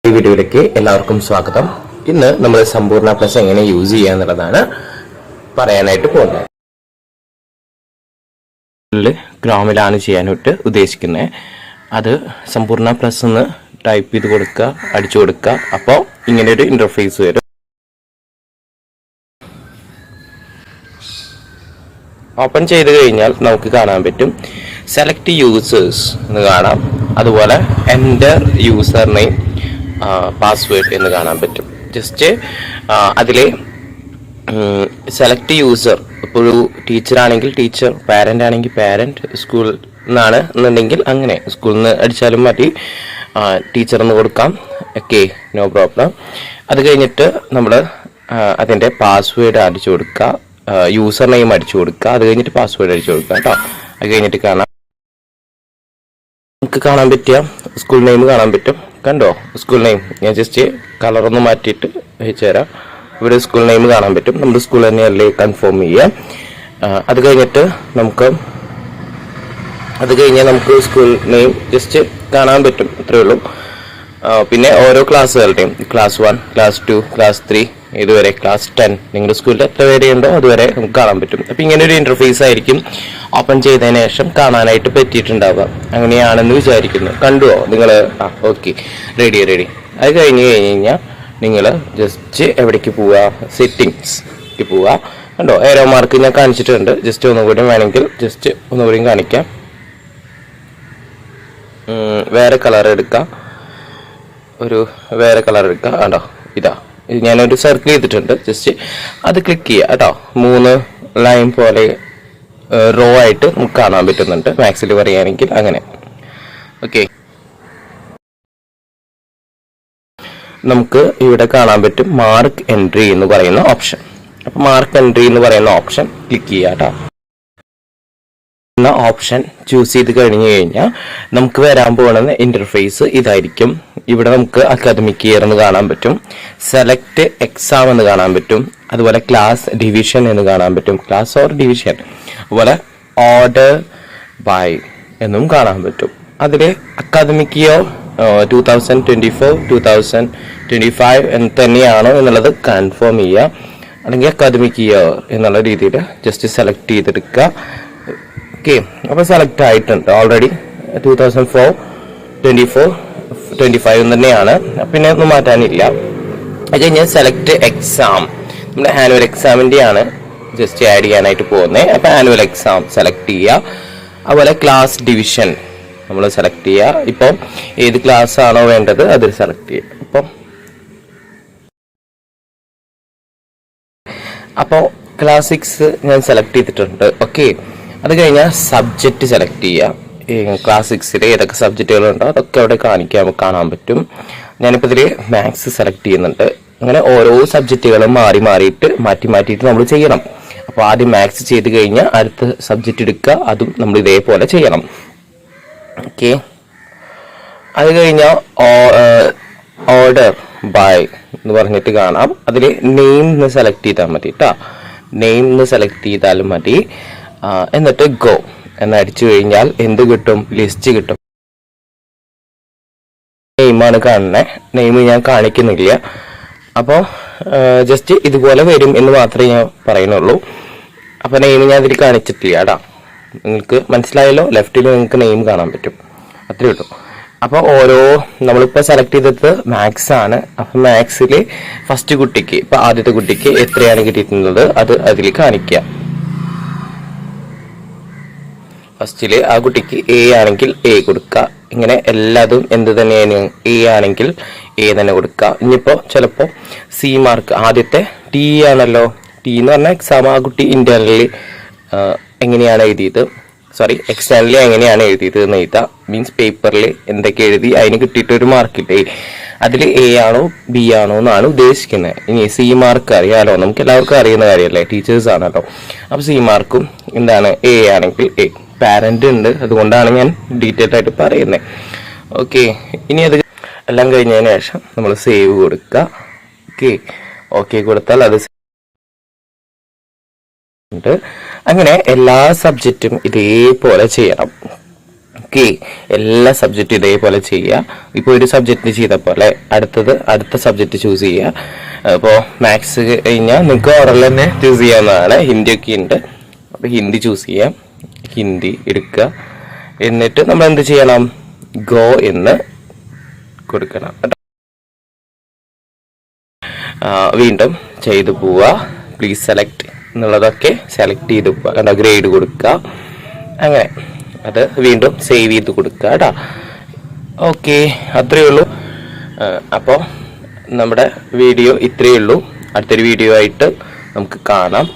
ഈ വീഡിയോയിലേക്ക് എല്ലാവർക്കും സ്വാഗതം. ഇന്ന് നമ്മൾ സമ്പൂർണ്ണ പ്ലസ് എങ്ങനെ യൂസ് ചെയ്യുക എന്നുള്ളതാണ് പറയാനായിട്ട് പോകുന്നത്. ഗ്രാമിലാണ് ചെയ്യാനായിട്ട് ഉദ്ദേശിക്കുന്നത്. അത് സമ്പൂർണ്ണ പ്ലസ് എന്ന് ടൈപ്പ് ചെയ്ത് കൊടുക്കുക, അടിച്ചു കൊടുക്കുക. അപ്പോൾ ഇങ്ങനെ ഒരു ഇന്റർഫേസ് വരും. ഓപ്പൺ ചെയ്ത് കഴിഞ്ഞാൽ നമുക്ക് കാണാൻ പറ്റും സെലക്ട് യൂസേഴ്സ് എന്ന് കാണാം. അതുപോലെ എൻ്റർ യൂസർ നെയിം പാസ്വേഡ് എന്ന് കാണാൻ പറ്റും. ജസ്റ്റ് അതിലെ സെലക്ട് യൂസർ, ഇപ്പോൾ ഒരു ടീച്ചർ ആണെങ്കിൽ ടീച്ചർ, പാരൻ്റ് ആണെങ്കിൽ പാരൻ്റ്, സ്കൂൾ എന്നാണ് എന്നുണ്ടെങ്കിൽ അങ്ങനെ സ്കൂളിൽ നിന്ന് അടിച്ചാലും മതി, ടീച്ചർ എന്ന് കൊടുക്കാം. Okay, no problem. അത് കഴിഞ്ഞിട്ട് നമ്മൾ അതിൻ്റെ പാസ്വേഡ് അടിച്ചു കൊടുക്കുക, യൂസർ നെയിം അടിച്ചു കൊടുക്കുക, അത് കഴിഞ്ഞിട്ട് പാസ്വേഡ് അടിച്ചു കൊടുക്കുക കേട്ടോ. അത് കഴിഞ്ഞിട്ട് നമുക്ക് കാണാൻ പറ്റിയ സ്കൂൾ നെയിം കാണാൻ പറ്റും. കണ്ടോ സ്കൂൾ നെയിം? ഞാൻ ജസ്റ്റ് കളറൊന്ന് മാറ്റിയിട്ട് വെച്ച് തരാം. ഇവിടെ സ്കൂൾ നെയിം കാണാൻ പറ്റും. നമ്മുടെ സ്കൂൾ തന്നെയല്ലേ കൺഫേം ചെയ്യാം. അത് കഴിഞ്ഞിട്ട് നമുക്ക് സ്കൂൾ നെയിം ജസ്റ്റ് കാണാൻ പറ്റും, അത്രേ ഉള്ളൂ. പിന്നെ ഓരോ ക്ലാസ്സുകളുടെയും ക്ലാസ് 1, ക്ലാസ് 2, ക്ലാസ് 3 ഇതുവരെ ക്ലാസ് 10 നിങ്ങളുടെ സ്കൂളിൽ എത്ര പേരെ ഉണ്ടോ അതുവരെ നമുക്ക് കാണാൻ പറ്റും. അപ്പം ഇങ്ങനെ ഒരു ഇന്റർഫേസ് ആയിരിക്കും ഓപ്പൺ ചെയ്തതിന് ശേഷം കാണാനായിട്ട് പറ്റിയിട്ടുണ്ടാവുക. അങ്ങനെയാണെന്ന് വിചാരിക്കുന്നു. കണ്ടുവോ നിങ്ങൾ? Okay, ready. അത് കഴിഞ്ഞാൽ നിങ്ങൾ ജസ്റ്റ് എവിടേക്ക് പോവുക? സെറ്റിങ്സ്ക്ക് പോവുക. കണ്ടോ ഏരോ മാർക്ക് ഞാൻ കാണിച്ചിട്ടുണ്ട്. ജസ്റ്റ് ഒന്നുകൂടി വേണമെങ്കിൽ ജസ്റ്റ് ഒന്നുകൂടി കാണിക്കാം. വേറെ കളർ എടുക്കാം, കണ്ടോ ഇതാ, ഞാനൊരു സർക്കിൾ ചെയ്തിട്ടുണ്ട്. ജസ്റ്റ് അത് ക്ലിക്ക് ചെയ്യുക കേട്ടോ. 3 ലൈൻ പോലെ റോ ആയിട്ട് നമുക്ക് കാണാൻ പറ്റുന്നുണ്ട്, മാക്സിൽ പറയുകയാണെങ്കിൽ അങ്ങനെ. ഓക്കെ, നമുക്ക് ഇവിടെ കാണാൻ പറ്റും മാർക്ക് എൻട്രി എന്ന് പറയുന്ന ഓപ്ഷൻ. അപ്പൊ മാർക്ക് എൻട്രി എന്ന് പറയുന്ന ഓപ്ഷൻ ക്ലിക്ക് ചെയ്യുക കേട്ടോ. ഓപ്ഷൻ ചൂസ് ചെയ്ത് കഴിഞ്ഞു കഴിഞ്ഞാൽ നമുക്ക് വരാൻ പോകുന്ന ഇന്റർഫേസ് ഇതായിരിക്കും. ഇവിടെ നമുക്ക് അക്കാദമിക് ഇയർ എന്ന് കാണാൻ പറ്റും, സെലക്ട് എക്സാം എന്ന് കാണാൻ പറ്റും, അതുപോലെ ക്ലാസ് ഡിവിഷൻ എന്ന് കാണാൻ പറ്റും, ക്ലാസ് ഓർ ഡിവിഷൻ, അതുപോലെ ഓർഡർ ബൈ എന്നും കാണാൻ പറ്റും. അതിൽ അക്കാദമിക് ഇയർ 2024-2025 എന്ന് തന്നെയാണോ എന്നുള്ളത് കൺഫേം ചെയ്യുക. അല്ലെങ്കിൽ അക്കാദമിക് ഇയർ എന്നുള്ള രീതിയിൽ ജസ്റ്റ് സെലക്ട് ചെയ്തെടുക്കുക. ഓക്കെ, അപ്പോൾ സെലക്ട് ആയിട്ടുണ്ട് ഓൾറെഡി. 2024-25 തന്നെയാണ്, പിന്നെ ഒന്നും മാറ്റാനില്ല. അത് കഴിഞ്ഞാൽ സെലക്ട് എക്സാം, നമ്മുടെ ആനുവൽ എക്സാമിൻ്റെ ആണ് ജസ്റ്റ് ആഡ് ചെയ്യാനായിട്ട് പോകുന്നത്. അപ്പോൾ ആനുവൽ എക്സാം സെലക്ട് ചെയ്യുക. അതുപോലെ ക്ലാസ് ഡിവിഷൻ നമ്മൾ സെലക്ട് ചെയ്യുക. ഇപ്പോൾ ഏത് ക്ലാസ് ആണോ വേണ്ടത് അത് സെലക്ട് ചെയ്യുക. അപ്പോൾ ക്ലാസ് 6 ഞാൻ സെലക്ട് ചെയ്തിട്ടുണ്ട്. ഓക്കെ, അത് കഴിഞ്ഞാൽ സബ്ജക്റ്റ് സെലക്ട് ചെയ്യുക. ക്ലാസ് 6 ഏതൊക്കെ സബ്ജക്റ്റുകളുണ്ടോ അതൊക്കെ അവിടെ കാണാൻ പറ്റും. ഞാനിപ്പോൾ ഇതിൽ മാത്സ് സെലക്ട് ചെയ്യുന്നുണ്ട്. അങ്ങനെ ഓരോ സബ്ജക്റ്റുകളും മാറ്റിയിട്ട് നമ്മൾ ചെയ്യണം. അപ്പോൾ ആദ്യം മാത്സ് ചെയ്ത് കഴിഞ്ഞാൽ അടുത്ത സബ്ജക്റ്റ് എടുക്കുക, അതും നമ്മൾ ഇതേപോലെ ചെയ്യണം. ഓക്കെ, അത് കഴിഞ്ഞാൽ ഓർഡർ ബൈ എന്ന് പറഞ്ഞിട്ട് കാണാം. അതിൽ നെയിം എന്ന് സെലക്ട് ചെയ്താൽ മതി കേട്ടോ. നെയിം എന്ന് സെലക്ട് ചെയ്താലും മതി. എന്നിട്ട് ഗോ എന്നടിച്ചു കഴിഞ്ഞാൽ എന്ത് കിട്ടും? ലിസ്റ്റ് കിട്ടും. നെയിമാണ് കാണുന്നത്, നെയിം ഞാൻ കാണിക്കുന്നില്ല. അപ്പോൾ ജസ്റ്റ് ഇതുപോലെ വരും എന്ന് മാത്രമേ ഞാൻ പറയുന്നുള്ളൂ. അപ്പോൾ നെയിം ഞാൻ ഇതിൽ കാണിച്ചിട്ടില്ല കേട്ടോ. നിങ്ങൾക്ക് മനസ്സിലായല്ലോ? ലെഫ്റ്റിൽ നിങ്ങൾക്ക് നെയിം കാണാൻ പറ്റും, അത്രേ ഉള്ളൂ. അപ്പോൾ നമ്മളിപ്പോൾ സെലക്ട് ചെയ്തത് മാത്സ് ആണ്. അപ്പോൾ മാത്സിൽ ഫസ്റ്റ് കുട്ടിക്ക്, ഇപ്പോൾ ആദ്യത്തെ കുട്ടിക്ക് എത്രയാണ് കിട്ടിയിട്ടുള്ളത് അത് അതിൽ കാണിക്കുക. ഫസ്റ്റില് ആ കുട്ടിക്ക് എ ആണെങ്കിൽ എ കൊടുക്കുക. ഇങ്ങനെ എല്ലാതും എന്ത് തന്നെയാണ്, എ ആണെങ്കിൽ എ തന്നെ കൊടുക്കുക. ഇനിയിപ്പോൾ ചിലപ്പോൾ സി മാർക്ക്, ആദ്യത്തെ ടി ആണല്ലോ, ടി എന്ന് പറഞ്ഞാൽ എക്സാം, ആ കുട്ടി ഇന്റേണലി എങ്ങനെയാണ് എഴുതിയത്, എക്സ്റ്റേണലി എങ്ങനെയാണ് എഴുതിയത് എന്ന് എഴുതാം. മീൻസ് പേപ്പറിൽ എന്തൊക്കെ എഴുതി അതിന് കിട്ടിയിട്ടൊരു മാർക്കില്ലേ, അതിൽ എ ആണോ ബി ആണോ എന്നാണ് ഉദ്ദേശിക്കുന്നത്. ഇനി സി മാർക്ക് അറിയാലോ, നമുക്ക് എല്ലാവർക്കും അറിയുന്ന കാര്യമല്ലേ, ടീച്ചേഴ്സ് ആണല്ലോ. അപ്പോൾ സി മാർക്കും എന്താണ്, എ ആണെങ്കിൽ എ. പാരന്റ് ഉണ്ട്, അതുകൊണ്ടാണ് ഞാൻ ഡീറ്റെയിൽ ആയിട്ട് പറയുന്നത്. ഓക്കെ, ഇനി അത് എല്ലാം കഴിഞ്ഞതിന് ശേഷം നമ്മൾ സേവ് കൊടുക്കുക. ഓക്കെ കൊടുത്താൽ അത് അങ്ങനെ എല്ലാ സബ്ജക്റ്റും ഇതേപോലെ ചെയ്യണം. ഓക്കെ, എല്ലാ സബ്ജക്റ്റും ഇതേപോലെ ചെയ്യുക. ഇപ്പോൾ ഒരു സബ്ജക്റ്റ് ചെയ്ത പോലെ അടുത്ത സബ്ജക്റ്റ് ചൂസ് ചെയ്യുക. ഇപ്പോൾ മാത്സ് കഴിഞ്ഞാൽ നിങ്ങൾക്ക് ഓറൽ തന്നെ ചൂസ് ചെയ്യാവുന്നതാണ്. ഹിന്ദിയൊക്കെ ഉണ്ട്, അപ്പോൾ ഹിന്ദി ചൂസ് ചെയ്യാം. ഹിന്ദി എടുക്കുക. എന്നിട്ട് നമ്മൾ എന്ത് ചെയ്യണം? ഗോ എന്ന് കൊടുക്കണം. വീണ്ടും ചെയ്തു പോവുക. പ്ലീസ് സെലക്ട് എന്നുള്ളതൊക്കെ സെലക്ട് ചെയ്ത് പോവുക. കണ്ടോ, ഗ്രേഡ് കൊടുക്കുക. അങ്ങനെ അത് വീണ്ടും സേവ് ചെയ്ത് കൊടുക്കുക കേട്ടോ. ഓക്കെ, അത്രയേ ഉള്ളൂ. അപ്പോൾ നമ്മുടെ വീഡിയോ ഇത്രയേ ഉള്ളൂ. അടുത്തൊരു വീഡിയോ ആയിട്ട് നമുക്ക് കാണാം.